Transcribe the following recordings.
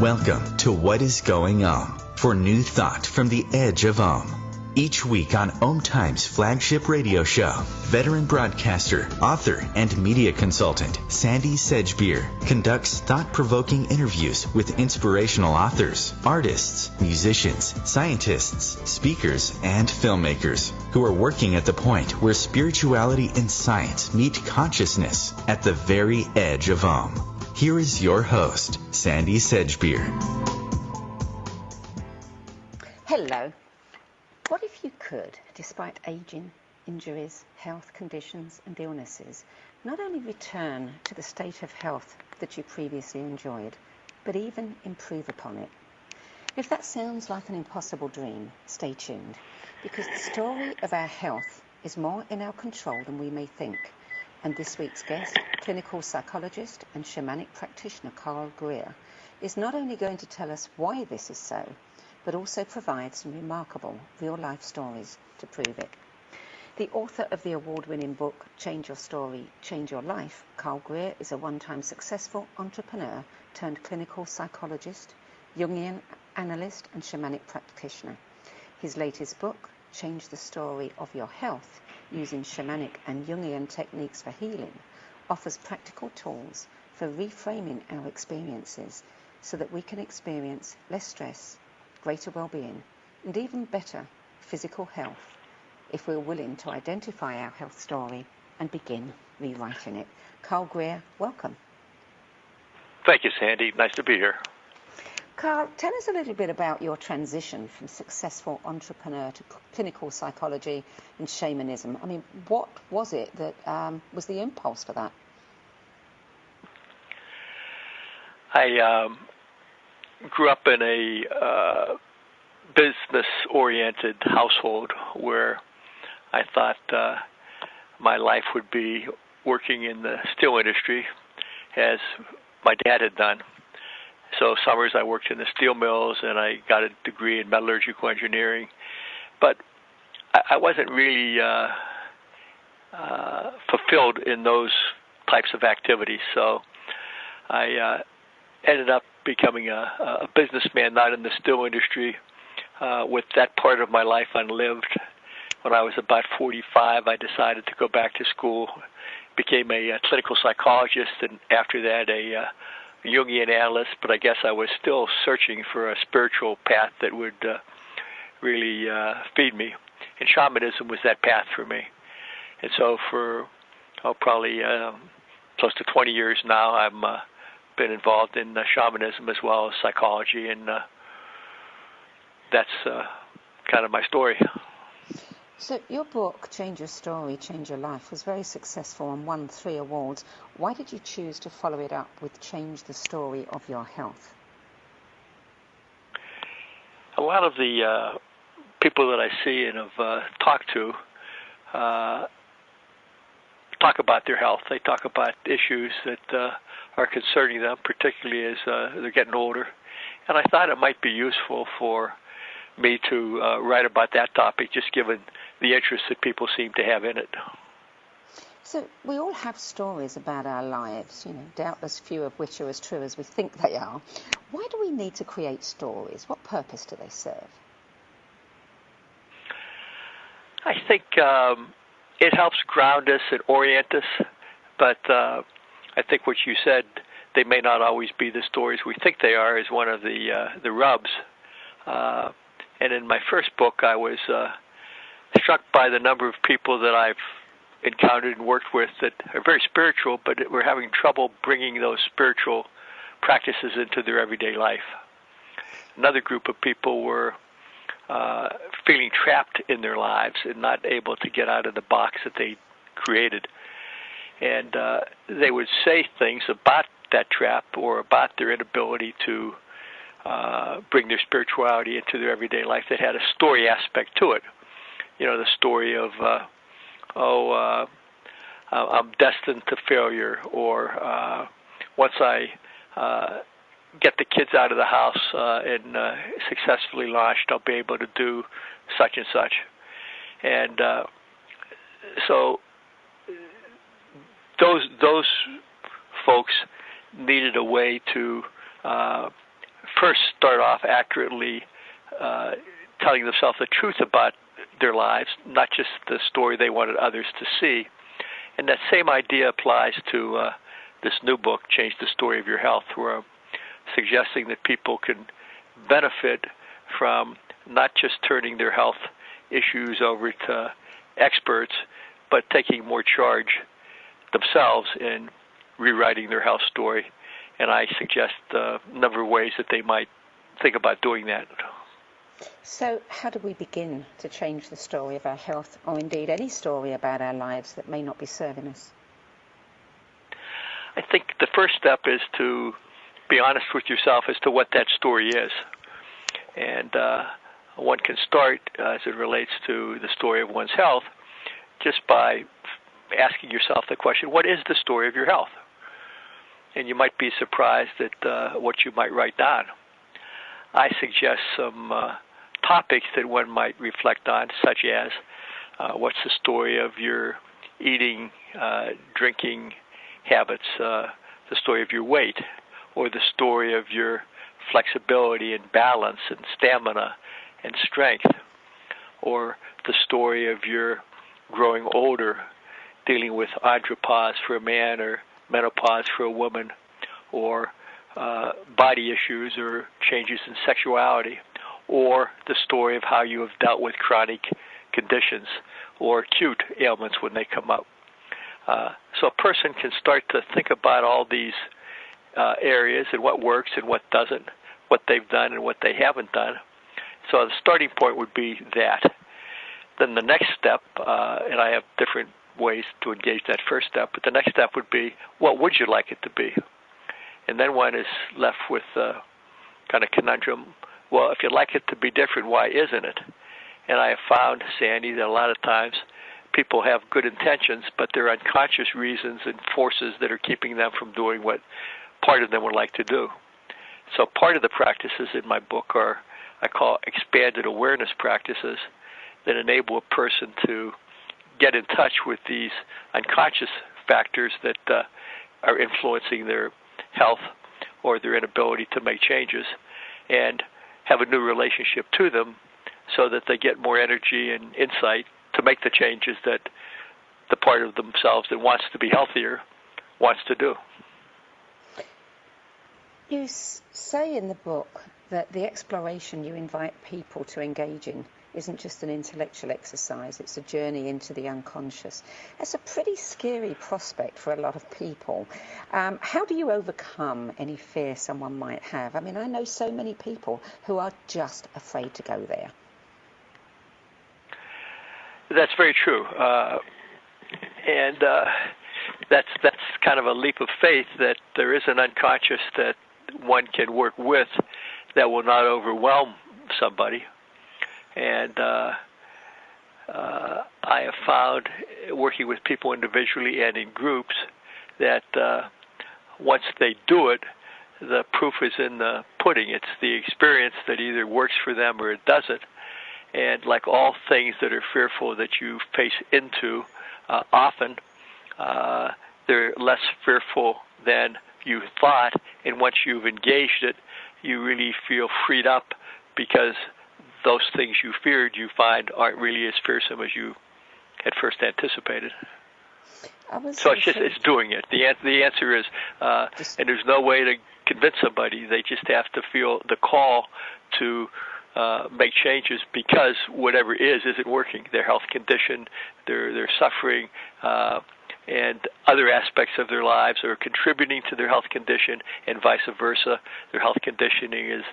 Welcome to What is Going for new thought from the edge of Each week on OMTimes' flagship radio show, veteran broadcaster, author, and media consultant Sandy Sedgbeer conducts thought-provoking interviews with inspirational authors, artists, musicians, scientists, speakers, and filmmakers who are working at the point where spirituality and science meet consciousness at the very edge of Here is your host, Sandy Sedgbeer. Hello. What if you could, despite aging, injuries, health conditions and illnesses, not only return to the state of health that you previously enjoyed, but even improve upon it? If that sounds like an impossible dream, stay tuned, because the story of our health is more in our control than we may think. And this week's guest, clinical psychologist and shamanic practitioner GREER, is not only going to tell us why this is so, but also provide some remarkable real-life stories to prove it. The author of the award-winning book, Change Your Story, Change Your Life, GREER is a one-time successful entrepreneur turned clinical psychologist, Jungian analyst, and shamanic practitioner. His latest book, Change the Story of Your Health, using shamanic and Jungian techniques for healing, offers practical tools for reframing our experiences so that we can experience less stress, greater well-being, and even better physical health if we're willing to identify our health story and begin rewriting it. GREER, welcome. Thank you, Sandy. Nice to be here. Carl, tell us a little bit about your transition from successful entrepreneur to clinical psychology and shamanism. I mean, what was it that was the impulse for that? I grew up in a business-oriented household where I thought my life would be working in the steel industry as my dad had done. So summers I worked in the steel mills and I got a degree in metallurgical engineering. But I wasn't really fulfilled in those types of activities. So I ended up becoming a businessman, not in the steel industry, with that part of my life unlived. When I was about 45, I decided to go back to school, became a clinical psychologist, and after that a Jungian analyst, but I guess I was still searching for a spiritual path that would really feed me. And shamanism was that path for me. And so for probably close to 20 years now, I've been involved in shamanism as well as psychology, and that's kind of my story. So your book, Change Your Story, Change Your Life, was very successful and won 3 awards. Why did you choose to follow it up with Change the Story of Your Health? A lot of the people that I see and have talked to talk about their health. They talk about issues that are concerning them, particularly as they're getting older. And I thought it might be useful for me to write about that topic, just given the interest that people seem to have in it. So we all have stories about our lives, doubtless few of which are as true as we think they are. Why do we need to create stories? What purpose do they serve? I think it helps ground us and orient us, but I think what you said, they may not always be the stories we think they are, is one of the rubs. And in my first book, I was struck by the number of people that I've encountered and worked with that are very spiritual, but were having trouble bringing those spiritual practices into their everyday life. Another group of people were feeling trapped in their lives and not able to get out of the box that they created. And they would say things about that trap or about their inability to bring their spirituality into their everyday life that had a story aspect to it. The story of, I'm destined to failure, or once I get the kids out of the house and successfully launched, I'll be able to do such and such. And so those folks needed a way to first start off accurately telling themselves the truth about their lives, not just the story they wanted others to see. And that same idea applies to this new book, Change the Story of Your Health, where I'm suggesting that people can benefit from not just turning their health issues over to experts, but taking more charge themselves in rewriting their health story. And I suggest a number of ways that they might think about doing that. So how do we begin to change the story of our health, or indeed any story about our lives that may not be serving us? I think the first step is to be honest with yourself as to what that story is. And one can start, as it relates to the story of one's health, just by asking yourself the question, what is the story of your health? And you might be surprised at what you might write down. I suggest some topics that one might reflect on, such as what's the story of your eating, drinking habits, the story of your weight, or the story of your flexibility and balance and stamina and strength, or the story of your growing older, dealing with andropause for a man or menopause for a woman, or body issues or changes in sexuality, or the story of how you have dealt with chronic conditions or acute ailments when they come up. So a person can start to think about all these areas and what works and what doesn't, what they've done and what they haven't done. So the starting point would be that. Then the next step, and I have different ways to engage that first step, but the next step would be, what would you like it to be? And then one is left with kind of conundrum, well, if you'd like it to be different, why isn't it? And I have found, Sandy, that a lot of times people have good intentions, but there are unconscious reasons and forces that are keeping them from doing what part of them would like to do. So part of the practices in my book are, I call expanded awareness practices that enable a person to get in touch with these unconscious factors that are influencing their health or their inability to make changes, and have a new relationship to them so that they get more energy and insight to make the changes that the part of themselves that wants to be healthier wants to do. You say in the book that the exploration you invite people to engage in isn't just an intellectual exercise, it's a journey into the unconscious. That's a pretty scary prospect for a lot of people. How do you overcome any fear someone might have? I mean, I know so many people who are just afraid to go there. That's very true. And that's kind of a leap of faith that there is an unconscious that one can work with that will not overwhelm somebody. And I have found, working with people individually and in groups, that once they do it, the proof is in the pudding. It's the experience that either works for them or it doesn't. And like all things that are fearful that you face into, often they're less fearful than you thought. And once you've engaged it, you really feel freed up, because those things you feared, you find aren't really as fearsome as you had first anticipated. So it's doing it. The answer is, and there's no way to convince somebody. They just have to feel the call to make changes, because whatever isn't working. Their health condition, their suffering, and other aspects of their lives are contributing to their health condition, and vice versa. Their health condition is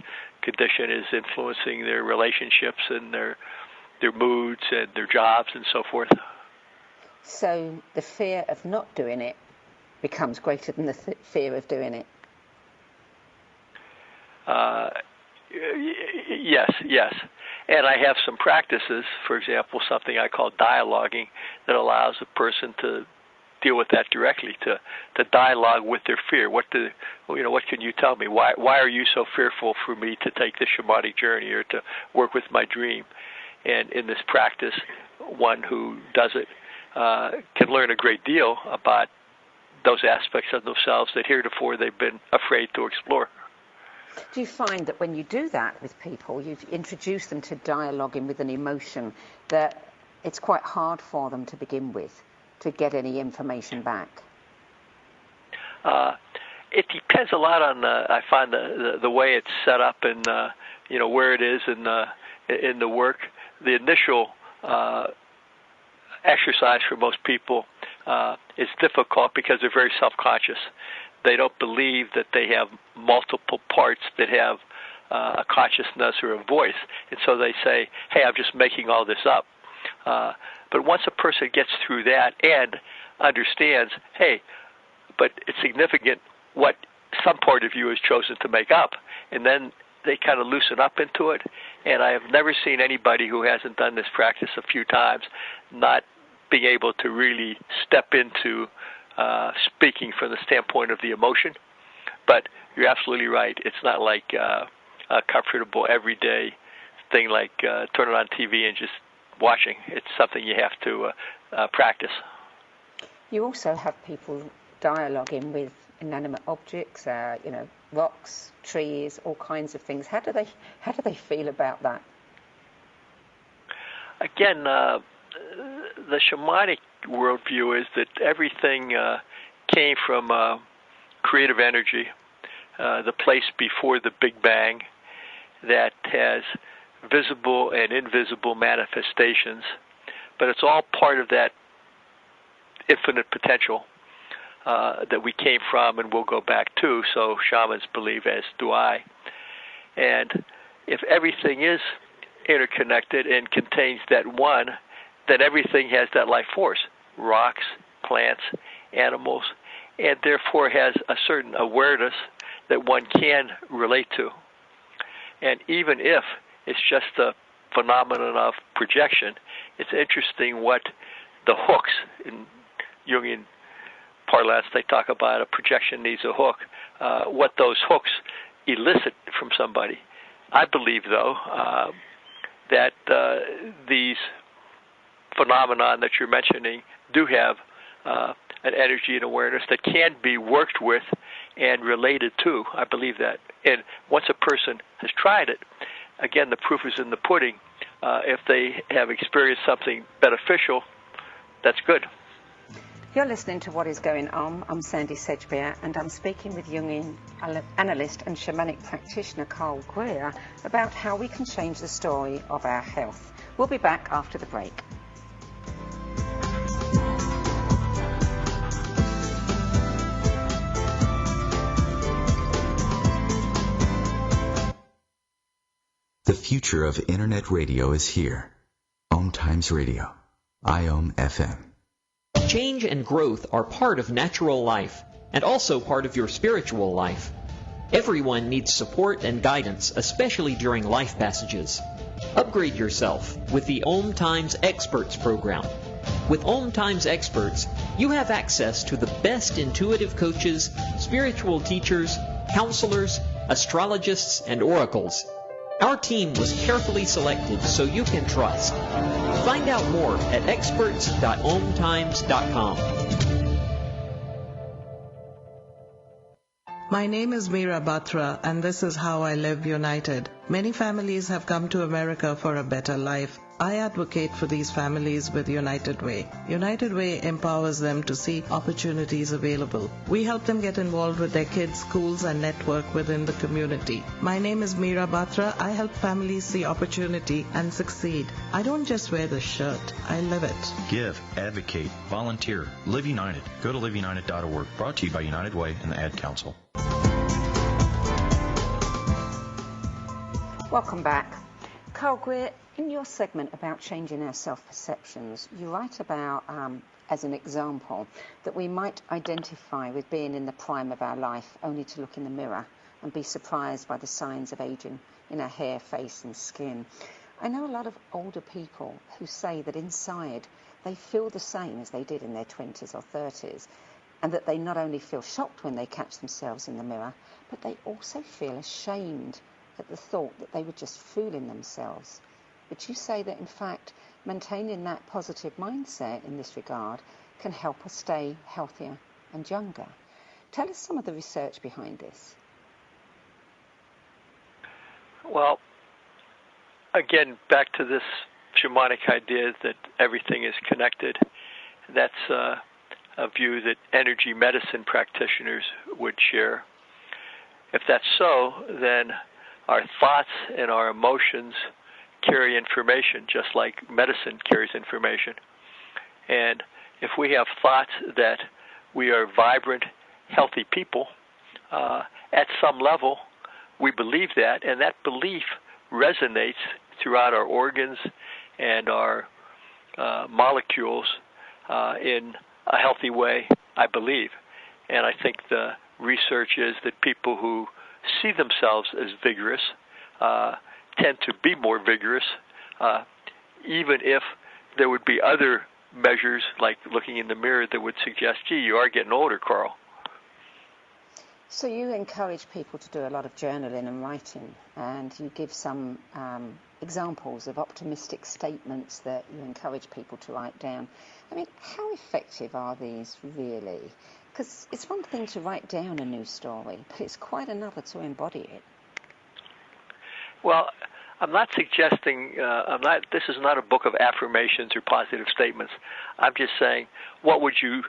influencing their relationships and their moods and their jobs and so forth. So the fear of not doing it becomes greater than the fear of doing it. Yes. And I have some practices, for example, something I call dialoguing, that allows a person to deal with that directly, to dialogue with their fear. What can you tell me? Why are you so fearful for me to take the shamanic journey or to work with my dream? And in this practice, one who does it can learn a great deal about those aspects of themselves that heretofore they've been afraid to explore. Do you find that when you do that with people, you introduce them to dialoguing with an emotion, that it's quite hard for them to begin with to get any information back? It depends a lot on I find the way it's set up and where it is in the work. The initial exercise for most people is difficult because they're very self-conscious. They don't believe that they have multiple parts that have a consciousness or a voice, and so they say, "Hey, I'm just making all this up." But once a person gets through that and understands, "Hey, but it's significant what some part of you has chosen to make up," and then they kind of loosen up into it. And I have never seen anybody who hasn't done this practice a few times not being able to really step into speaking from the standpoint of the emotion. But you're absolutely right. It's not like a comfortable everyday thing like turn it on TV and just watching. It's something you have to practice. You also have people dialoguing with inanimate objects, rocks, trees, all kinds of things. How do they feel about that? Again, the shamanic worldview is that everything came from creative energy, the place before the Big Bang, that has visible and invisible manifestations, but it's all part of that infinite potential that we came from and will go back to, so shamans believe, as do I. And if everything is interconnected and contains that one, then everything has that life force, rocks, plants, animals, and therefore has a certain awareness that one can relate to. And even if it's just a phenomenon of projection, it's interesting what the hooks, in Jungian parlance, they talk about a projection needs a hook, what those hooks elicit from somebody. I believe, though, that these phenomenon that you're mentioning do have an energy and awareness that can be worked with and related to. I believe that. And once a person has tried it, again, the proof is in the pudding. If they have experienced something beneficial, that's good. You're listening to What is Going On. I'm Sandy Sedgbeer, and I'm speaking with Jungian analyst and shamanic practitioner Carl Greer about how we can change the story of our health. We'll be back after the break. The future of Internet radio is here. OMTimes Radio. IOM FM. Change and growth are part of natural life and also part of your spiritual life. Everyone needs support and guidance, especially during life passages. Upgrade yourself with the OMTimes Experts program. With OMTimes Experts, you have access to the best intuitive coaches, spiritual teachers, counselors, astrologists, and oracles. Our team was carefully selected so you can trust. Find out more at experts.omtimes.com. My name is Meera Batra, and this is How I Live United. Many families have come to America for a better life. I advocate for these families with United Way. United Way empowers them to see opportunities available. We help them get involved with their kids, schools, and network within the community. My name is Meera Batra. I help families see opportunity and succeed. I don't just wear the shirt, I live it. Give, advocate, volunteer. Live United. Go to liveunited.org. Brought to you by United Way and the Ad Council. Welcome back. Carl Greer, in your segment about changing our self-perceptions, you write about, as an example, that we might identify with being in the prime of our life only to look in the mirror and be surprised by the signs of aging in our hair, face and skin. I know a lot of older people who say that inside they feel the same as they did in their 20s or 30s, and that they not only feel shocked when they catch themselves in the mirror, but they also feel ashamed at the thought that they were just fooling themselves. But you say that, in fact, maintaining that positive mindset in this regard can help us stay healthier and younger. Tell us some of the research behind this. Well, again, back to this shamanic idea that everything is connected. That's a view that energy medicine practitioners would share. If that's so, then our thoughts and our emotions carry information, just like medicine carries information. And if we have thoughts that we are vibrant, healthy people, at some level, we believe that, and that belief resonates throughout our organs and our molecules in a healthy way, I believe. And I think the research is that people who see themselves as vigorous tend to be more vigorous, even if there would be other measures like looking in the mirror that would suggest, gee, you are getting older, Carl. So you encourage people to do a lot of journaling and writing, and you give some examples of optimistic statements that you encourage people to write down. I mean, how effective are these really? Because it's one thing to write down a new story, but it's quite another to embody it. Well, I'm not suggesting, this is not a book of affirmations or positive statements. I'm just saying, what would you,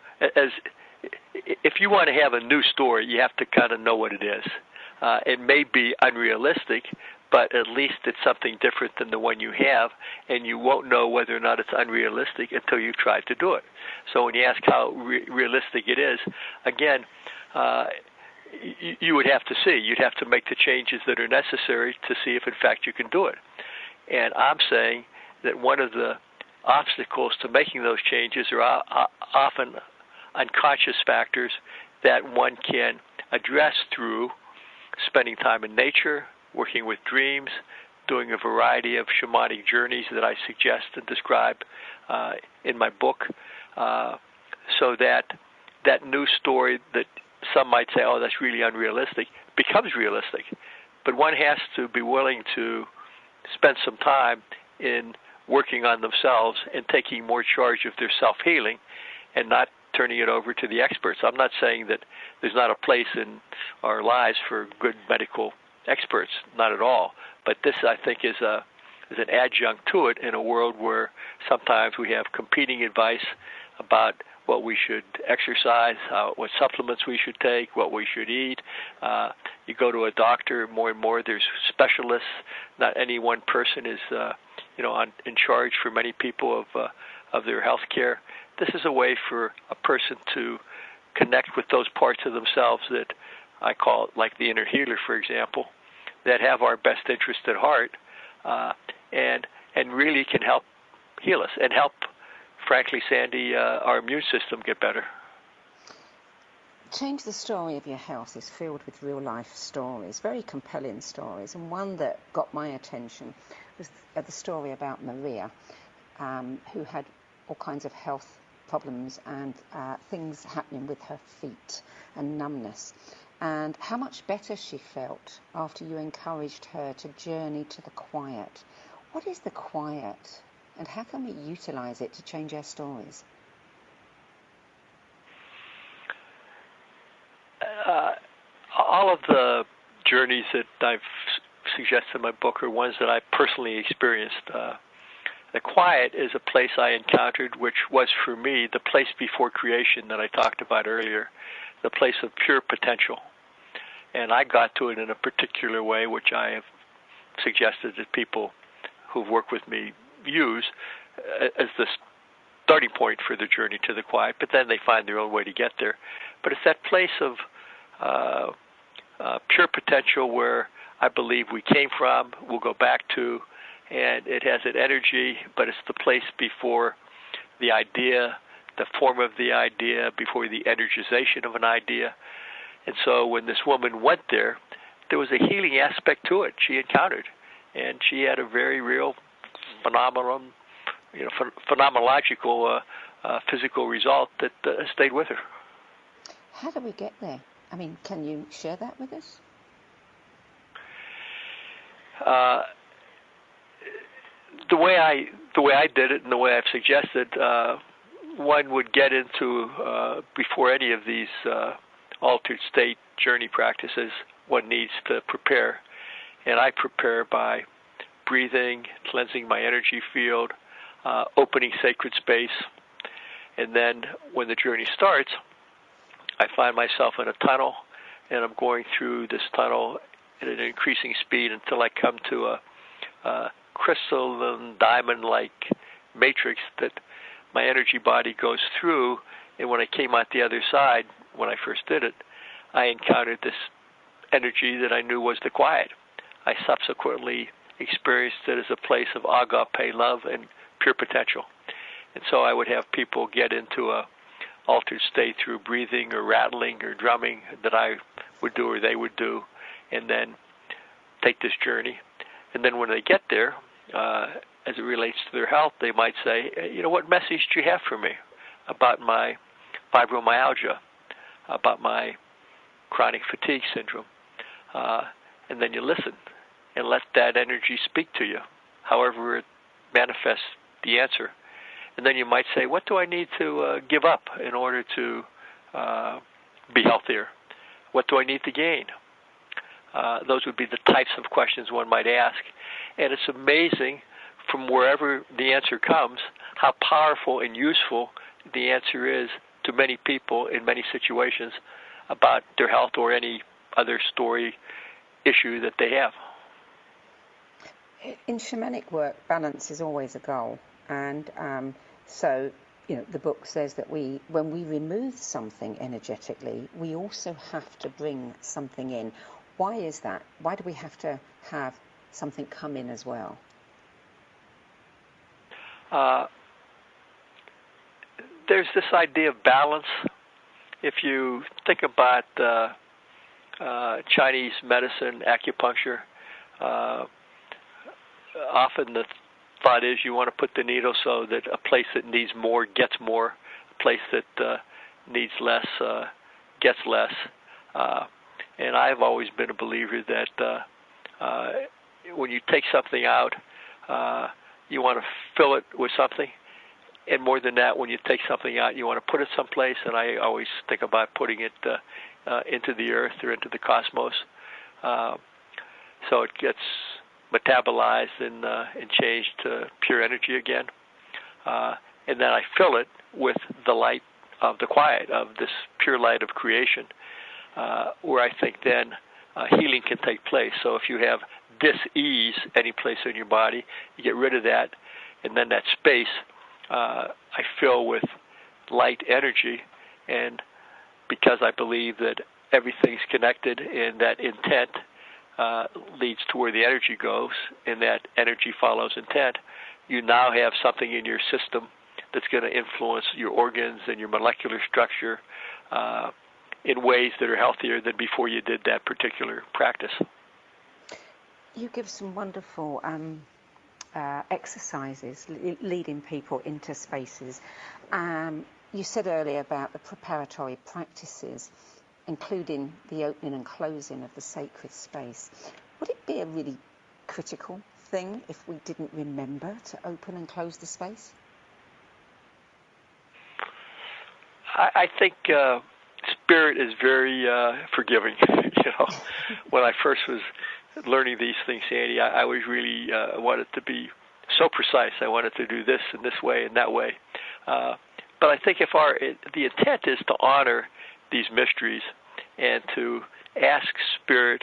if you want to have a new story, you have to kind of know what it is. It may be unrealistic, but at least it's something different than the one you have, and you won't know whether or not it's unrealistic until you've tried to do it. So when you ask how realistic it is, again, you would have to see. You'd have to make the changes that are necessary to see if, in fact, you can do it. And I'm saying that one of the obstacles to making those changes are often unconscious factors that one can address through spending time in nature, working with dreams, doing a variety of shamanic journeys that I suggest and describe in my book, so that that new story that some might say, oh, that's really unrealistic, becomes realistic. But one has to be willing to spend some time in working on themselves and taking more charge of their self-healing and not turning it over to the experts. I'm not saying that there's not a place in our lives for good medical experts, not at all. But this, I think, is an adjunct to it in a world where sometimes we have competing advice about what we should exercise, what supplements we should take, what we should eat. You go to a doctor, more and more there's specialists. Not any one person is, in charge for many people of their health care. This is a way for a person to connect with those parts of themselves that I call like the inner healer, for example, that have our best interest at heart, and really can help heal us and help, frankly, Sandy, our immune system get better. Change the Story of Your Health is filled with real-life stories, very compelling stories, and one that got my attention was the story about Maria, who had all kinds of health problems and things happening with her feet and numbness, and how much better she felt after you encouraged her to journey to the quiet. What is the quiet, and how can we utilize it to change our stories? All of the journeys that I've suggested in my book are ones that I personally experienced. The quiet is a place I encountered, which was for me the place before creation that I talked about earlier, the place of pure potential. And I got to it in a particular way, which I have suggested that people who've worked with me use as the starting point for the journey to the quiet, but then they find their own way to get there. But it's that place of pure potential where I believe we came from, we'll go back to, and it has an energy, but it's the place before the idea, the form of the idea, before the energization of an idea. And so when this woman went there, there was a healing aspect to it she encountered, and she had a very real phenomenological physical result that stayed with her. How do we get there? I mean, can you share that with us? The way I did it and the way I've suggested, one would get into before any of these altered state journey practices, one needs to prepare. And I prepare by breathing, cleansing my energy field, opening sacred space. And then when the journey starts, I find myself in a tunnel, and I'm going through this tunnel at an increasing speed until I come to a crystalline diamond-like matrix that my energy body goes through. And when I came out the other side, when I first did it, I encountered this energy that I knew was the quiet. I subsequently experienced it as a place of agape love and pure potential. And so I would have people get into a altered state through breathing or rattling or drumming that I would do or they would do, and then take this journey. And then when they get there, as it relates to their health, they might say, you know, what message do you have for me about my fibromyalgia, about my chronic fatigue syndrome? And then you listen and let that energy speak to you, however it manifests the answer. And then you might say, what do I need to give up in order to be healthier? What do I need to gain? Those would be the types of questions one might ask. And it's amazing from wherever the answer comes, how powerful and useful the answer is to many people in many situations about their health or any other story issue that they have. In shamanic work, balance is always a goal. And so, you know, the book says that when we remove something energetically, we also have to bring something in. Why is that? Why do we have to have something come in as well? There's this idea of balance. If you think about Chinese medicine, acupuncture, often the thought is you want to put the needle so that a place that needs more gets more, a place that needs less gets less. And I've always been a believer that when you take something out, you want to fill it with something. And more than that, when you take something out, you want to put it someplace. And I always think about putting it into the earth or into the cosmos, so it gets metabolized and changed to pure energy again. And then I fill it with the light of the quiet, of this pure light of creation, where I think then healing can take place. So if you have dis-ease any place in your body, you get rid of that, and then that space I fill with light energy. And because I believe that everything's connected and that intent leads to where the energy goes, and that energy follows intent, you now have something in your system that's going to influence your organs and your molecular structure in ways that are healthier than before you did that particular practice. You give some wonderful exercises leading people into spaces. You said earlier about the preparatory practices, including the opening and closing of the sacred space. Would it be a really critical thing if we didn't remember to open and close the space? I think spirit is very forgiving. You know, when I first was learning these things, Sandy, I was really wanted to be so precise. I wanted to do this in this way and that way. But I think if the intent is to honor these mysteries and to ask spirit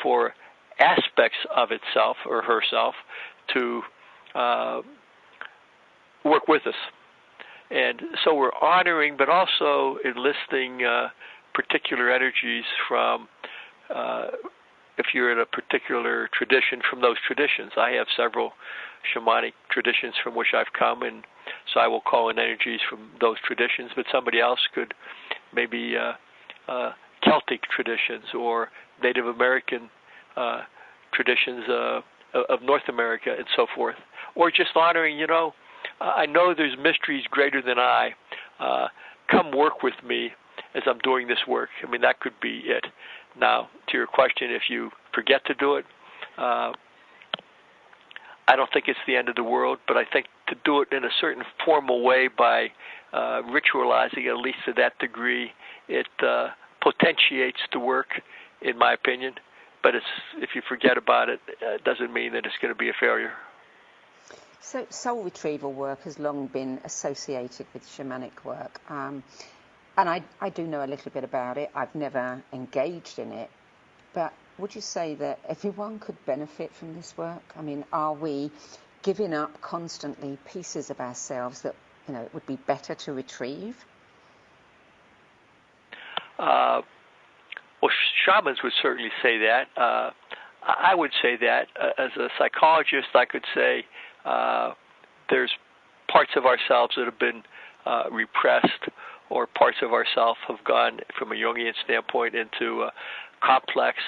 for aspects of itself or herself to work with us. And so we're honoring, but also enlisting particular energies from, if you're in a particular tradition, from those traditions. I have several shamanic traditions from which I've come, and so I will call in energies from those traditions, but somebody else could maybe Celtic traditions or Native American traditions of North America and so forth. Or just honoring, I know there's mysteries greater than I. Come work with me as I'm doing this work. I mean, that could be it. Now, to your question, if you forget to do it, I don't think it's the end of the world, but I think to do it in a certain formal way by ritualizing, at least to that degree, it potentiates the work, in my opinion, but if you forget about it, it doesn't mean that it's going to be a failure. So soul retrieval work has long been associated with shamanic work, and I do know a little bit about it. I've never engaged in it, but would you say that everyone could benefit from this work? I mean, are we giving up constantly pieces of ourselves that, it would be better to retrieve? Well, shamans would certainly say that. I would say that. As a psychologist, I could say there's parts of ourselves that have been repressed, or parts of ourselves have gone, from a Jungian standpoint, into complex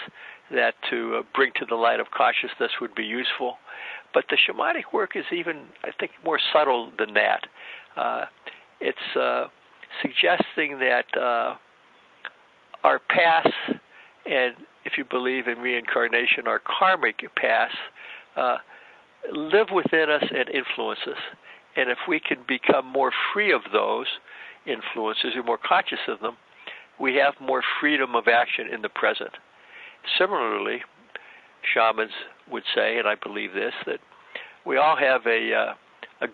that to bring to the light of consciousness would be useful. But the shamanic work is even, I think, more subtle than that. It's suggesting that our past, and if you believe in reincarnation, our karmic past, live within us and influence us. And if we can become more free of those influences, or more conscious of them, we have more freedom of action in the present. Similarly, shamans would say, and I believe this, that we all have a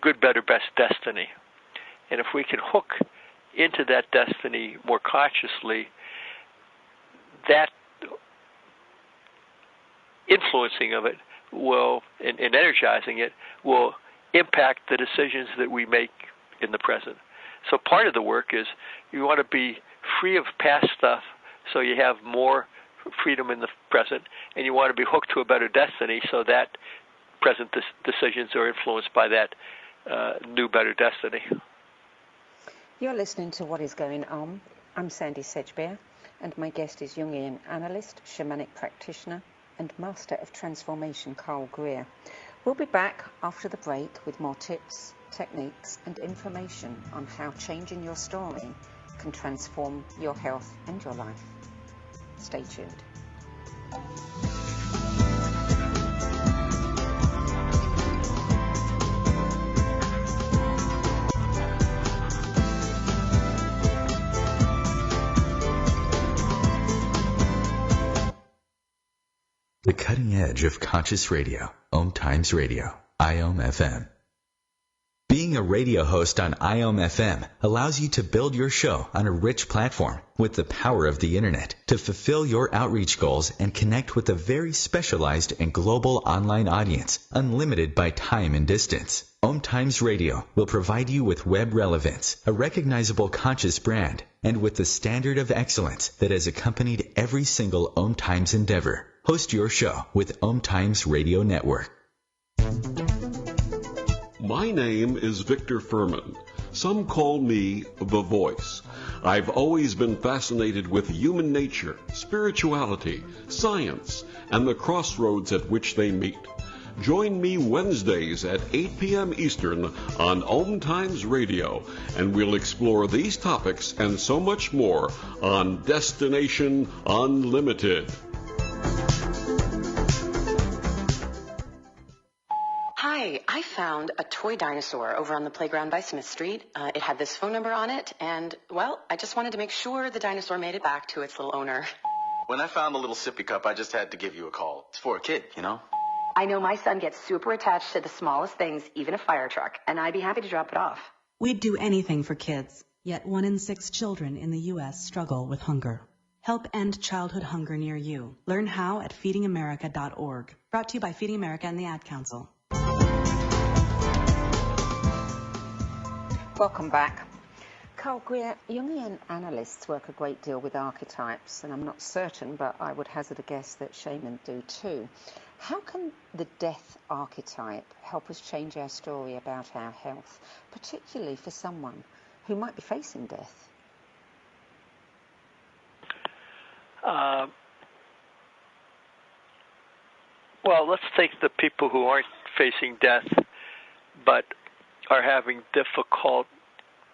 good, better, best destiny. And if we can hook into that destiny more consciously, that influencing of it will, and energizing it, will impact the decisions that we make in the present. So part of the work is you want to be free of past stuff so you have more freedom in the present, and you want to be hooked to a better destiny so that present decisions are influenced by that new, better destiny. You're listening to What is Going On. I'm Sandy Sedgbeer, and my guest is Jungian analyst, shamanic practitioner, and master of transformation, Carl Greer. We'll be back after the break with more tips, techniques, and information on how changing your story can transform your health and your life. Stay tuned. The cutting edge of conscious radio, OMTimes Radio, IOM FM. Being a radio host on IOM FM allows you to build your show on a rich platform with the power of the internet to fulfill your outreach goals and connect with a very specialized and global online audience, unlimited by time and distance. OMTimes Radio will provide you with web relevance, a recognizable conscious brand, and with the standard of excellence that has accompanied every single OMTimes endeavor. Host your show with OMTimes Radio Network. My name is Victor Furman. Some call me The Voice. I've always been fascinated with human nature, spirituality, science, and the crossroads at which they meet. Join me Wednesdays at 8 p.m. Eastern on OMTimes Radio, and we'll explore these topics and so much more on Destination Unlimited. Hi, I found a toy dinosaur over on the playground by Smith Street. It had this phone number on it, and, well, I just wanted to make sure the dinosaur made it back to its little owner. When I found the little sippy cup, I just had to give you a call. It's for a kid, you know? I know my son gets super attached to the smallest things, even a fire truck, and I'd be happy to drop it off. We'd do anything for kids, yet 1 in 6 children in the U.S. struggle with hunger. Help end childhood hunger near you. Learn how at feedingamerica.org. Brought to you by Feeding America and the Ad Council. Welcome back. Carl Greer, Jungian analysts work a great deal with archetypes, and I'm not certain, but I would hazard a guess that shamans do too. How can the death archetype help us change our story about our health, particularly for someone who might be facing death? Well, let's take the people who aren't facing death but are having difficult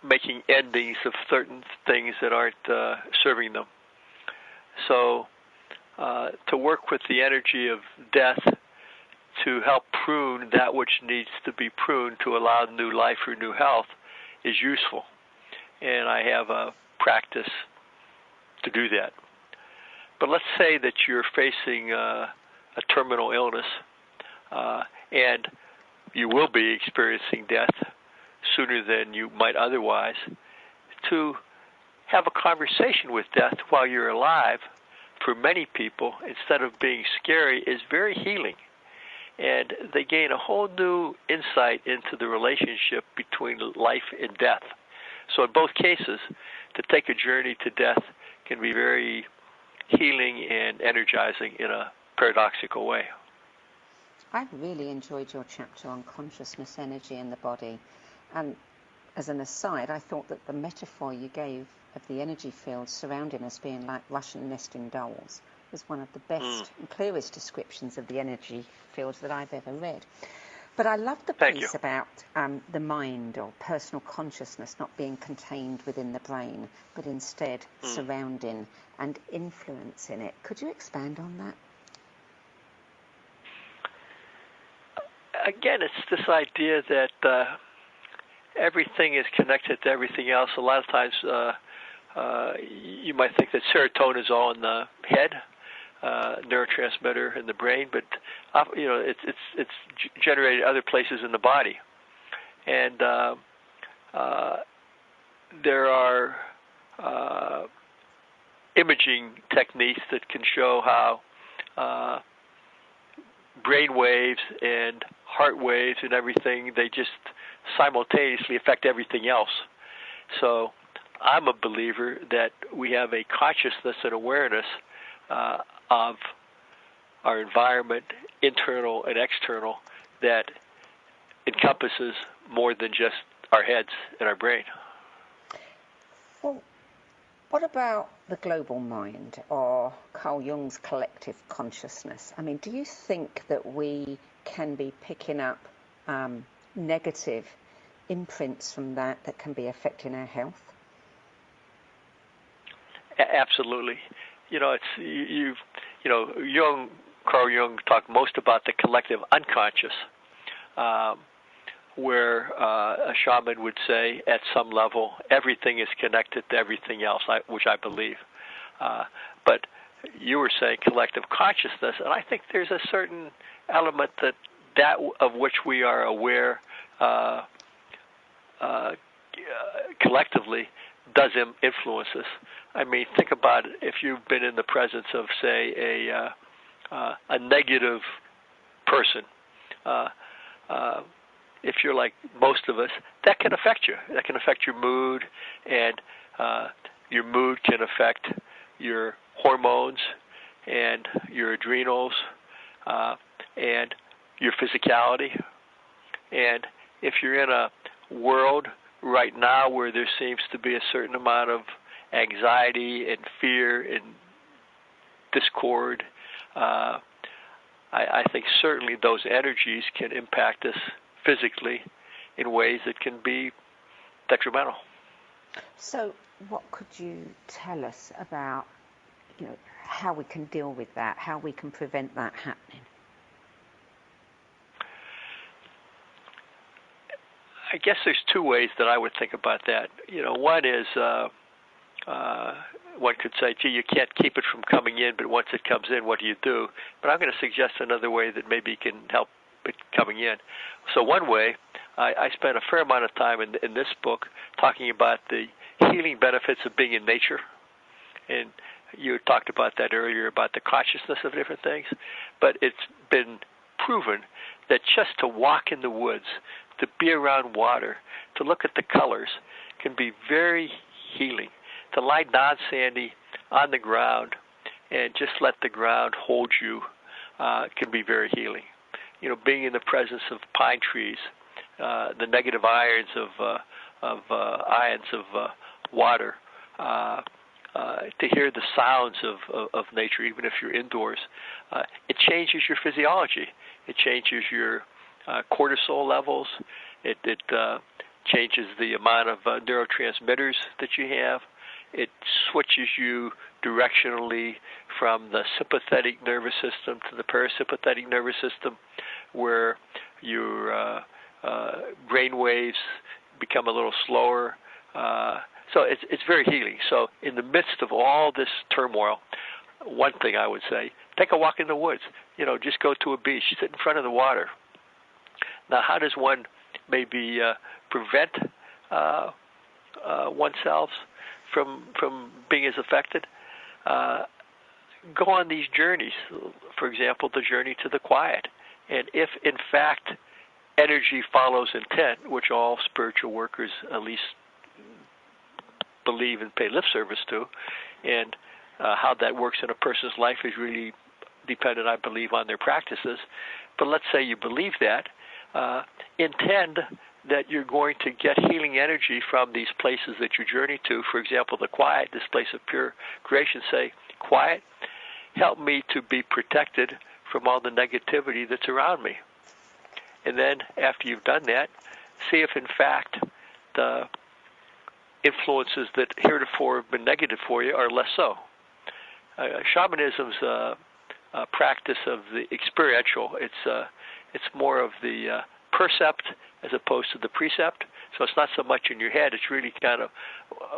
making endings of certain things that aren't serving them. So to work with the energy of death to help prune that which needs to be pruned to allow new life or new health is useful. And I have a practice to do that. But let's say that you're facing a terminal illness, and you will be experiencing death sooner than you might otherwise. To have a conversation with death while you're alive, for many people, instead of being scary, is very healing. And they gain a whole new insight into the relationship between life and death. So in both cases, to take a journey to death can be very healing and energizing in a paradoxical way. I really enjoyed your chapter on consciousness, energy, and the body. And as an aside, I thought that the metaphor you gave of the energy fields surrounding us being like Russian nesting dolls was one of the best and clearest descriptions of the energy fields that I've ever read. But I love the piece about the mind or personal consciousness not being contained within the brain, but instead surrounding and influencing it. Could you expand on that? Again, it's this idea that everything is connected to everything else. A lot of times you might think that serotonin is all in the head, neurotransmitter in the brain, but it's generated other places in the body. And there are imaging techniques that can show how brain waves and heart waves and everything, they just simultaneously affect everything else. So I'm a believer that we have a consciousness and awareness of our environment, internal and external, that encompasses more than just our heads and our brain. Well, what about the global mind, or Carl Jung's collective consciousness? I mean, do you think that we can be picking up negative imprints from that can be affecting our health? Absolutely. Carl Jung talked most about the collective unconscious, where a shaman would say, at some level, everything is connected to everything else, which I believe. But you were saying collective consciousness, and I think there's a certain element that of which we are aware collectively does influence us. I mean, think about it. If you've been in the presence of, say, a negative person, if you're like most of us, that can affect you. That can affect your mood, and your mood can affect your hormones and your adrenals and your physicality. And if you're in a world right now where there seems to be a certain amount of anxiety and fear and discord, I think certainly those energies can impact us physically in ways that can be detrimental. So what could you tell us about, how we can deal with that, how we can prevent that happening? I guess there's two ways that I would think about that. One is one could say, gee, you can't keep it from coming in, but once it comes in, what do you do? But I'm going to suggest another way that maybe can help it coming in. So one way, I spent a fair amount of time in this book talking about the healing benefits of being in nature. And you talked about that earlier, about the consciousness of different things. But it's been proven that just to walk in the woods, to be around water, to look at the colors, can be very healing. To lie down, Sandy, on the ground and just let the ground hold you can be very healing. Being in the presence of pine trees, the negative ions of water, to hear the sounds of nature, even if you're indoors, it changes your physiology. It changes your cortisol levels. It changes the amount of neurotransmitters that you have. It switches you directionally from the sympathetic nervous system to the parasympathetic nervous system, where your brain waves become a little slower. So it's very healing. So in the midst of all this turmoil, one thing I would say. Take a walk in the woods. Just go to a beach, sit in front of the water. Now, how does one maybe prevent oneself from being as affected? Go on these journeys. For example, the journey to the quiet. And if, in fact, energy follows intent, which all spiritual workers at least believe and pay lip service to, and how that works in a person's life is really dependent, I believe, on their practices. But let's say you believe that. Intend that you're going to get healing energy from these places that you journey to. For example, the quiet, this place of pure creation. Say, quiet, help me to be protected from all the negativity that's around me. And then after you've done that, see if in fact the influences that heretofore have been negative for you are less so. Shamanism's a practice of the experiential. It's more of the percept as opposed to the precept. So it's not so much in your head. It's really kind of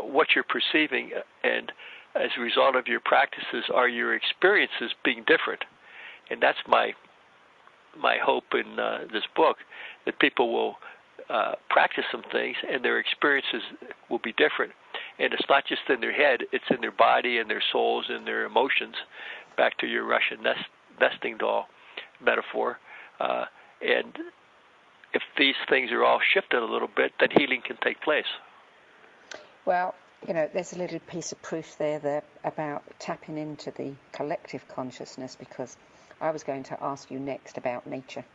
what you're perceiving, and as a result of your practices, are your experiences being different? And that's my hope in this book, that people will practice some things and their experiences will be different. And it's not just in their head, it's in their body and their souls and their emotions, back to your Russian nesting doll metaphor. And if these things are all shifted a little bit, then healing can take place. Well, there's a little piece of proof there about tapping into the collective consciousness, because I was going to ask you next about nature,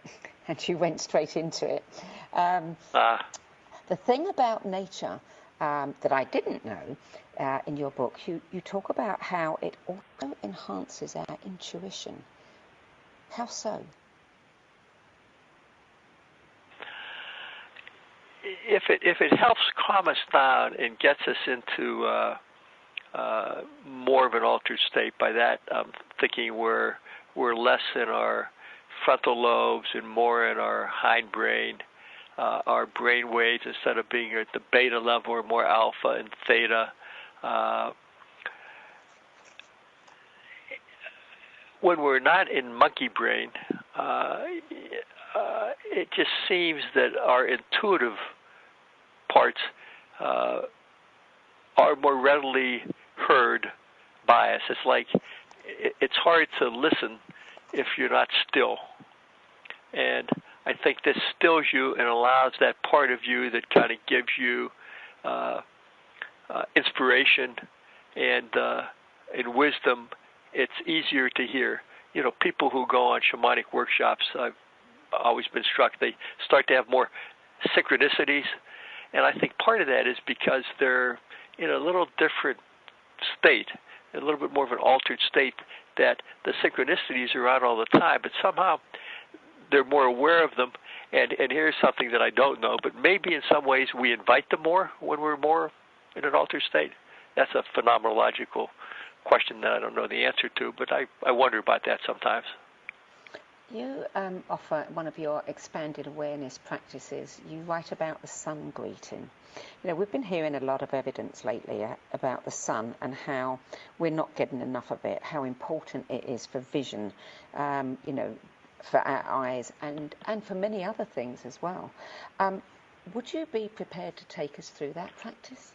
and you went straight into it. The thing about nature that I didn't know in your book, you talk about how it also enhances our intuition. How so? If it helps calm us down and gets us into more of an altered state, by that I'm thinking we're less in our frontal lobes and more in our hindbrain. Our brain waves, instead of being at the beta level, are more alpha and theta. When we're not in monkey brain, it just seems that our intuitive parts are more readily heard by us. It's like it's hard to listen if you're not still. And I think this stills you and allows that part of you that kind of gives you inspiration and wisdom. It's easier to hear. People who go on shamanic workshops, I've always been struck, they start to have more synchronicities. And I think part of that is because they're in a little different state, a little bit more of an altered state, that the synchronicities are around all the time, but somehow they're more aware of them. And here's something that I don't know, but maybe in some ways we invite them more when we're more in an altered state. That's a phenomenological question that I don't know the answer to, but I wonder about that sometimes. You offer one of your expanded awareness practices. You write about the sun greeting. We've been hearing a lot of evidence lately about the sun and how we're not getting enough of it, how important it is for vision, for our eyes and for many other things as well. Would you be prepared to take us through that practice?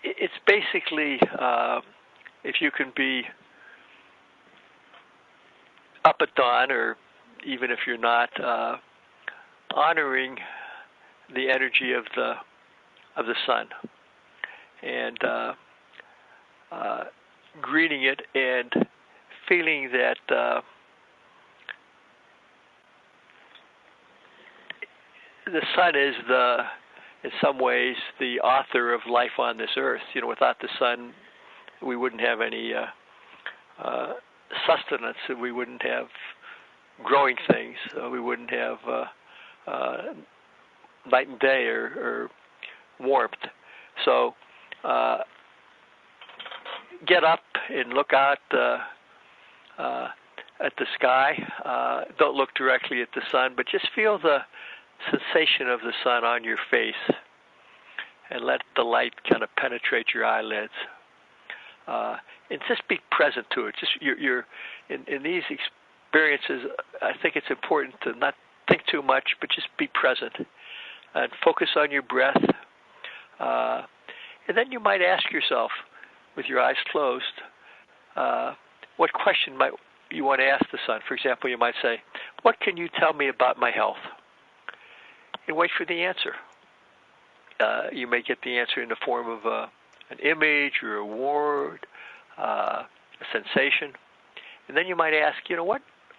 It's basically, if you can be up at dawn, or even if you're not, honoring the energy of the sun, and greeting it and feeling that the sun is in some ways the author of life on this earth. Without the sun, we wouldn't have any sustenance. We wouldn't have growing things. We wouldn't have night and day or warmth. So get up and look out at the sky. Don't look directly at the sun, but just feel the sensation of the sun on your face, and let the light kind of penetrate your eyelids. And just be present to it. Just you're in these experiences, I think it's important to not think too much, but just be present and focus on your breath. And then you might ask yourself, with your eyes closed, what question might you want to ask the sun. For example, you might say, "What can you tell me about my health?" And wait for the answer. You may get the answer in the form of an image or a word, a sensation. And then you might ask,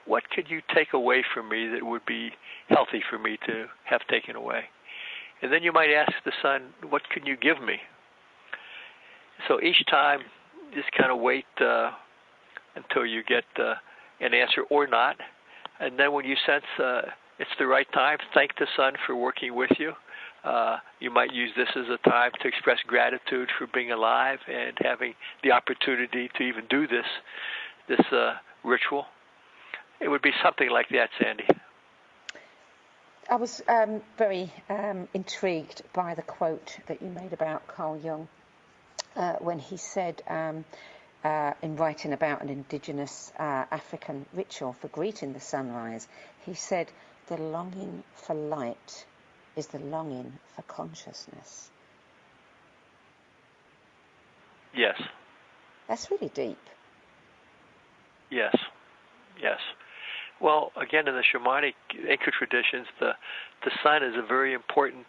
what could you take away from me that would be healthy for me to have taken away? And then you might ask the sun, what can you give me? So each time, just kind of wait until you get an answer or not. And then when you sense it's the right time, thank the sun for working with you. You might use this as a time to express gratitude for being alive and having the opportunity to even do this ritual. It would be something like that, Sandy. I was very intrigued by the quote that you made about Carl Jung when he said, in writing about an indigenous African ritual for greeting the sunrise, he said, "The longing for light is the longing for consciousness." Yes. That's really deep. Yes. Well, again, in the shamanic Inca traditions, the sun is a very important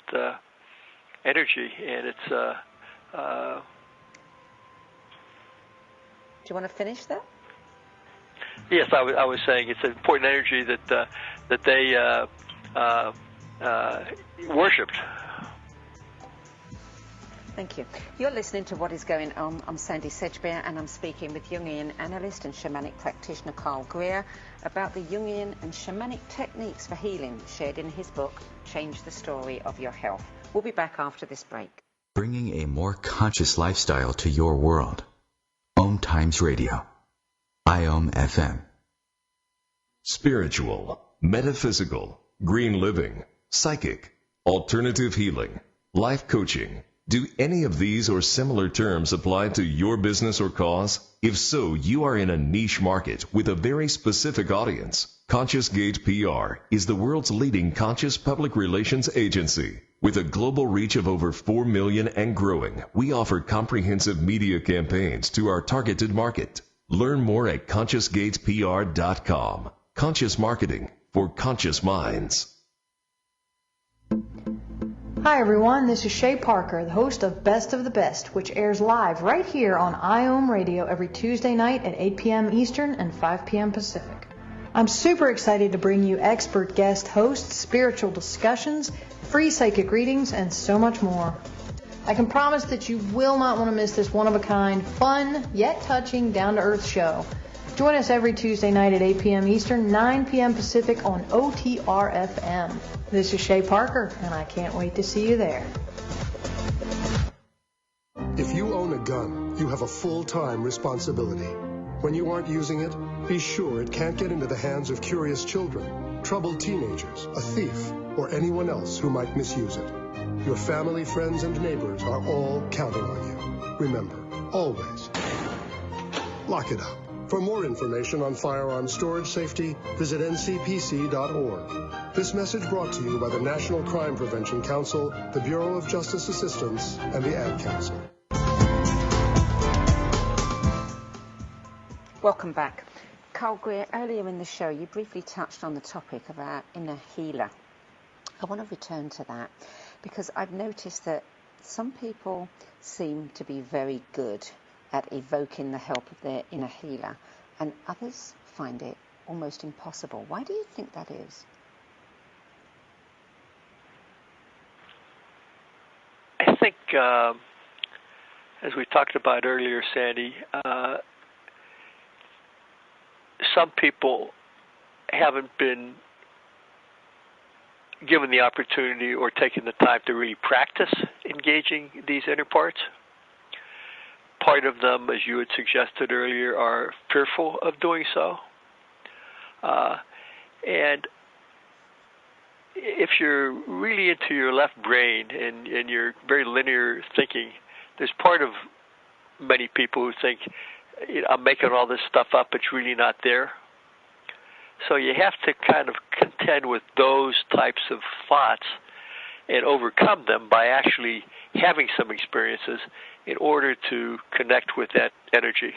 energy, and it's. Do you want to finish that? Yes, I was saying it's an important energy that they worshipped. Thank you. You're listening to What is Going On. I'm Sandy Sedgbeer, and I'm speaking with Jungian analyst and shamanic practitioner Carl Greer about the Jungian and shamanic techniques for healing shared in his book, Change the Story of Your Health. We'll be back after this break. Bringing a more conscious lifestyle to your world. OMTimes Radio. IOM FM. Spiritual, metaphysical, green living, psychic, alternative healing, life coaching. Do any of these or similar terms apply to your business or cause? If so, you are in a niche market with a very specific audience. Conscious Gate PR is the world's leading conscious public relations agency. With a global reach of over 4 million and growing, we offer comprehensive media campaigns to our targeted market. Learn more at ConsciousGatePR.com. Conscious marketing for conscious minds. Hi everyone, this is Shay Parker, the host of Best of the Best, which airs live right here on IOM Radio every Tuesday night at 8 p.m. Eastern and 5 p.m. Pacific. I'm super excited to bring you expert guest hosts, spiritual discussions, free psychic readings, and so much more. I can promise that you will not want to miss this one-of-a-kind, fun, yet touching, down-to-earth show. Join us every Tuesday night at 8 p.m. Eastern, 9 p.m. Pacific on OTR-FM. This is Shay Parker, and I can't wait to see you there. If you own a gun, you have a full-time responsibility. When you aren't using it, be sure it can't get into the hands of curious children, troubled teenagers, a thief, or anyone else who might misuse it. Your family, friends, and neighbors are all counting on you. Remember, always, lock it up. For more information on firearm storage safety, visit ncpc.org. This message brought to you by the National Crime Prevention Council, the Bureau of Justice Assistance, and the Ad Council. Welcome back. Carl Greer, earlier in the show, you briefly touched on the topic of our inner healer. I want to return to that because I've noticed that some people seem to be very good at evoking the help of their inner healer, and others find it almost impossible. Why do you think that is? I think, as we talked about earlier, Sandy, some people haven't been given the opportunity or taken the time to really practice engaging these inner parts. Part of them, as you had suggested earlier, are fearful of doing so. And if you're really into your left brain and you're very linear thinking, there's part of many people who think, I'm making all this stuff up, it's really not there. So you have to kind of contend with those types of thoughts and overcome them by actually having some experiences in order to connect with that energy.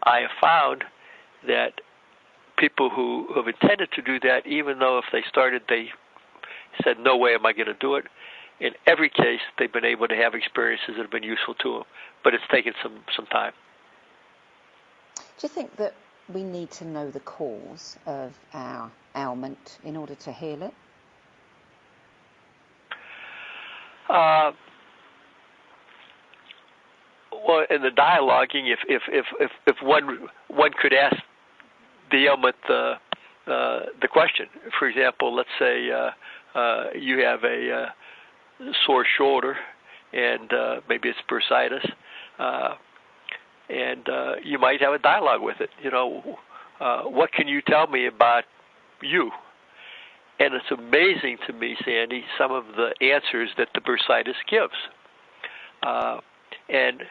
I have found that people who have intended to do that, even though if they started, they said, no way am I going to do it, in every case, they've been able to have experiences that have been useful to them. But it's taken some time. Do you think that we need to know the cause of our ailment in order to heal it? Well, in the dialoguing, if one could ask the ailment the question. For example, let's say you have a sore shoulder, and maybe it's bursitis, and you might have a dialogue with it. What can you tell me about you? And it's amazing to me, Sandy, some of the answers that the bursitis gives. And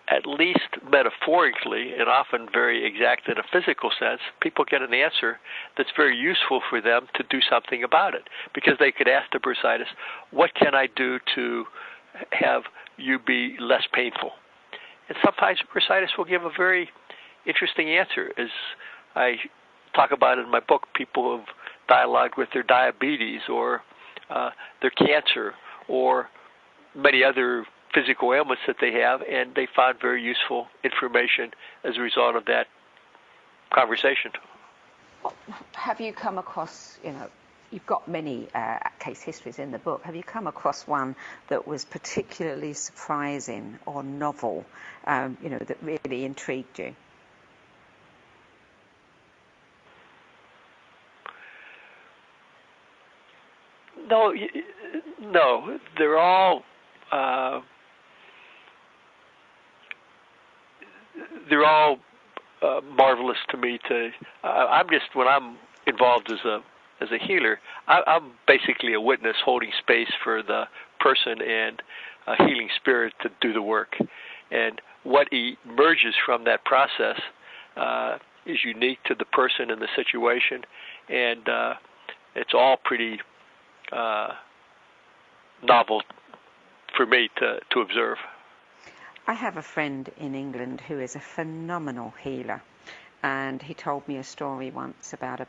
at least metaphorically, and often very exact in a physical sense, people get an answer that's very useful for them to do something about it. Because they could ask the bursitis, what can I do to have you be less painful? And sometimes bursitis will give a very interesting answer. As I talk about in my book, people have dialogued with their diabetes or their cancer or many other physical ailments that they have, and they found very useful information as a result of that conversation. Have you come across, you've got many case histories in the book. Have you come across one that was particularly surprising or novel, that really intrigued you? No, they're all marvelous to me. I'm just, when I'm involved as a healer, I'm basically a witness holding space for the person and a healing spirit to do the work. And what emerges from that process is unique to the person and the situation, and it's all pretty novel for me to observe. I have a friend in England who is a phenomenal healer, and he told me a story once about a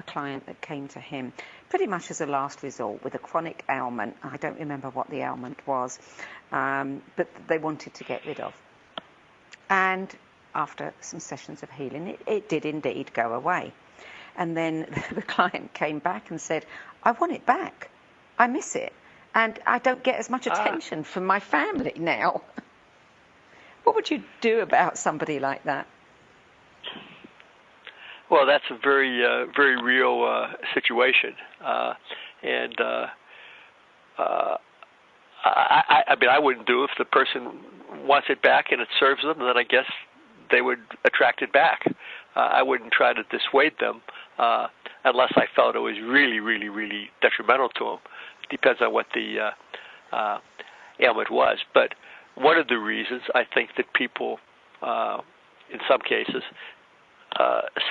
client that came to him pretty much as a last resort with a chronic ailment. I don't remember what the ailment was, but they wanted to get rid of. And after some sessions of healing, it did indeed go away. And then the client came back and said, I want it back. I miss it. And I don't get as much attention from my family now. What would you do about somebody like that? Well, that's a very, very real situation. I mean, I wouldn't do it. If the person wants it back and it serves them, then I guess they would attract it back. I wouldn't try to dissuade them unless I felt it was really, really, really detrimental to them. It depends on what the ailment was. But one of the reasons I think that people, in some cases,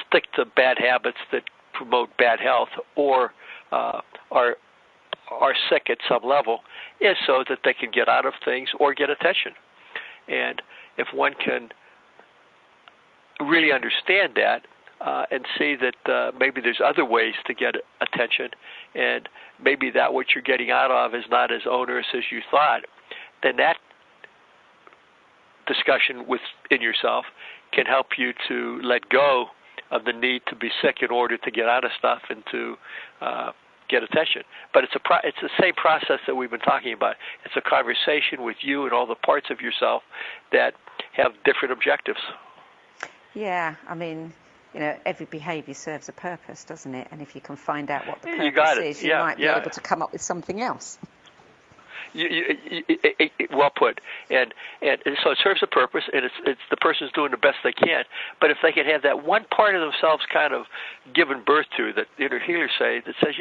stick to bad habits that promote bad health or are sick at some level is so that they can get out of things or get attention. And if one can really understand that and see that maybe there's other ways to get attention, and maybe that what you're getting out of is not as onerous as you thought, then that discussion within yourself can help you to let go of the need to be sick in order to get out of stuff and to get attention. But it's the same process that we've been talking about. It's a conversation with you and all the parts of yourself that have different objectives. Yeah, I mean, every behavior serves a purpose, doesn't it? And if you can find out what the purpose is, you might be able to come up with something else. Well put. And so it serves a purpose, and it's the person's doing the best they can. But if they can have that one part of themselves kind of given birth to, that inner healers say, that says,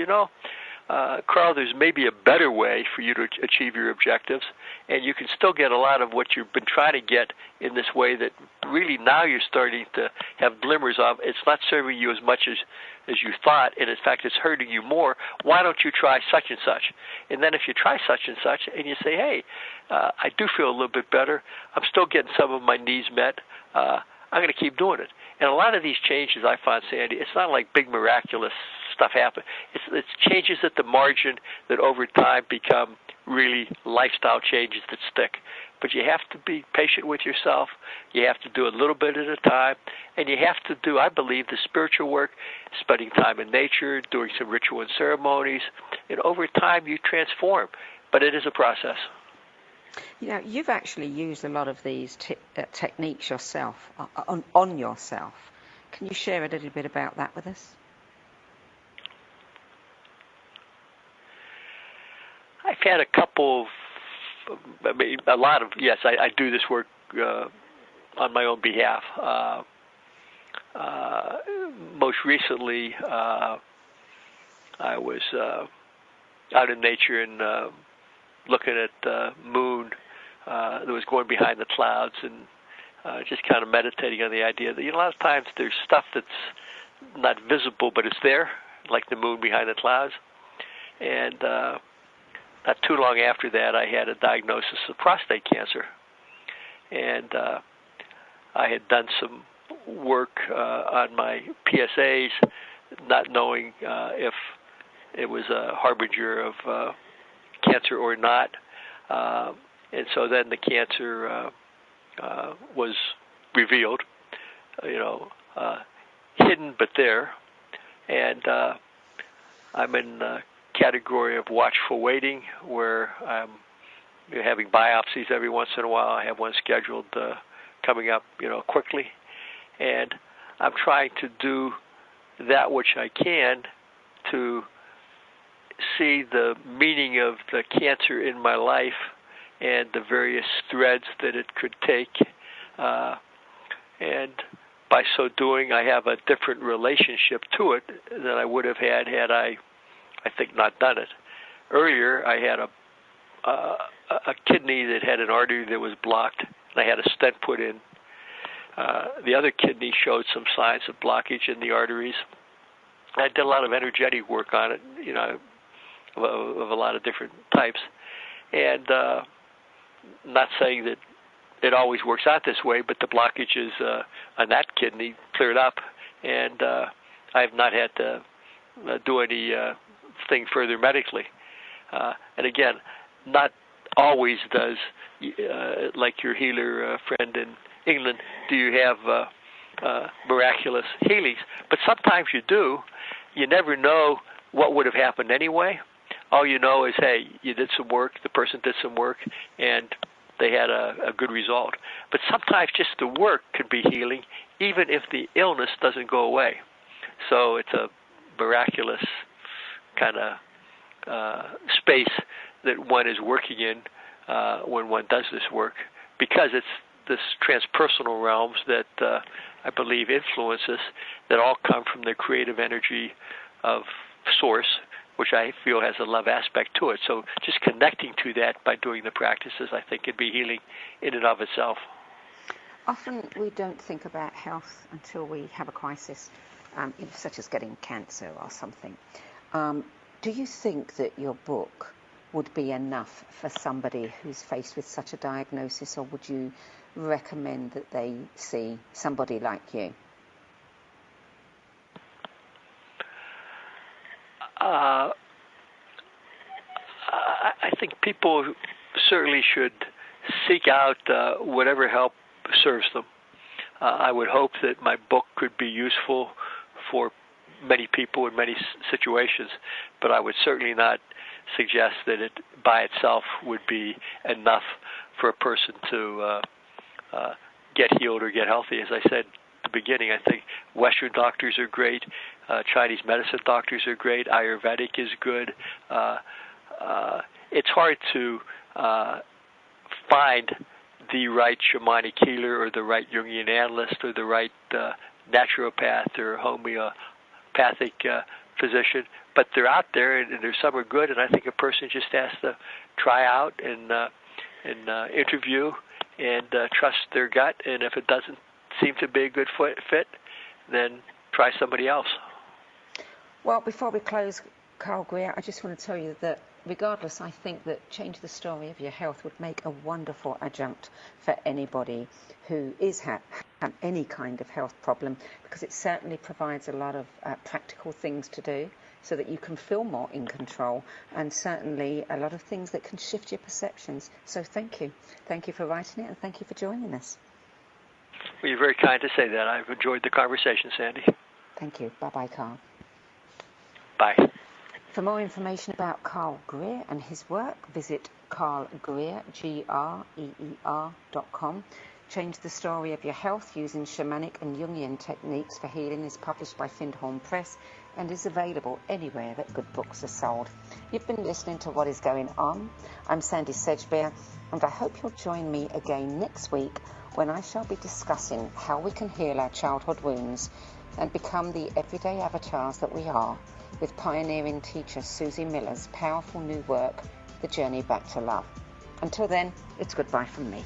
Carl, there's maybe a better way for you to achieve your objectives, and you can still get a lot of what you've been trying to get in this way that really now you're starting to have glimmers of. It's not serving you as much as you thought, and in fact it's hurting you more. Why don't you try such and such? And then if you try such and such and you say, hey, I do feel a little bit better, I'm still getting some of my needs met, I'm going to keep doing it. And a lot of these changes, I find, Sandy, it's not like big miraculous stuff happen. It's changes at the margin that over time become really lifestyle changes that stick. But you have to be patient with yourself. You have to do a little bit at a time. And you have to do, I believe, the spiritual work, spending time in nature, doing some ritual and ceremonies. And over time, you transform. But it is a process. You've actually used a lot of these techniques yourself, on yourself. Can you share a little bit about that with us? I've had a couple of, I do this work on my own behalf. Most recently, I was out in nature and looking at the moon that was going behind the clouds, and just kind of meditating on the idea that, a lot of times there's stuff that's not visible, but it's there, like the moon behind the clouds. And not too long after that, I had a diagnosis of prostate cancer. And I had done some work on my PSAs, not knowing if it was a harbinger of cancer or not. And so then the cancer was revealed, hidden but there. And I'm in category of watchful waiting, where I'm having biopsies every once in a while. I have one scheduled coming up, quickly, and I'm trying to do that which I can to see the meaning of the cancer in my life and the various threads that it could take, and by so doing, I have a different relationship to it than I would have had I think, not done it. Earlier, I had a kidney that had an artery that was blocked, and I had a stent put in. The other kidney showed some signs of blockage in the arteries. I did a lot of energetic work on it, of a lot of different types. And not saying that it always works out this way, but the blockages on that kidney cleared up, and I have not had to do any thing further medically. And again, not always does, like your healer friend in England, do you have miraculous healings. But sometimes you do. You never know what would have happened anyway. All you know is, hey, you did some work, the person did some work, and they had a good result. But sometimes just the work could be healing, even if the illness doesn't go away. So it's a miraculous kind of space that one is working in when one does this work, because it's this transpersonal realms that I believe influence us, that all come from the creative energy of Source, which I feel has a love aspect to it. So just connecting to that by doing the practices, I think, could be healing in and of itself. Often we don't think about health until we have a crisis, such as getting cancer or something. Do you think that your book would be enough for somebody who's faced with such a diagnosis, or would you recommend that they see somebody like you? I think people certainly should seek out whatever help serves them. I would hope that my book could be useful for many people in many situations, but I would certainly not suggest that it by itself would be enough for a person to get healed or get healthy. As I said at the beginning, I think Western doctors are great, Chinese medicine doctors are great, Ayurvedic is good. It's hard to find the right shamanic healer or the right Jungian analyst or the right naturopath or homeopathic physician, but they're out there, and there's some are good, and I think a person just has to try out and interview and trust their gut, and if it doesn't seem to be a good fit, then try somebody else. Well, before we close, Carl Greer, I just want to tell you that regardless, I think that Change the Story of Your Health would make a wonderful adjunct for anybody who have any kind of health problem, because it certainly provides a lot of practical things to do so that you can feel more in control, and certainly a lot of things that can shift your perceptions. So thank you. Thank you for writing it, and thank you for joining us. Well, you're very kind to say that. I've enjoyed the conversation, Sandy. Thank you. Bye-bye, Carl. Bye. For more information about Carl Greer and his work, visit carlgreer, GREER.com. Change the Story of Your Health using Shamanic and Jungian techniques for healing is published by Findhorn Press and is available anywhere that good books are sold. You've been listening to What Is Going On. I'm Sandy Sedgbeer, and I hope you'll join me again next week when I shall be discussing how we can heal our childhood wounds and become the everyday avatars that we are, with pioneering teacher Susie Miller's powerful new work, The Journey Back to Love. Until then, it's goodbye from me.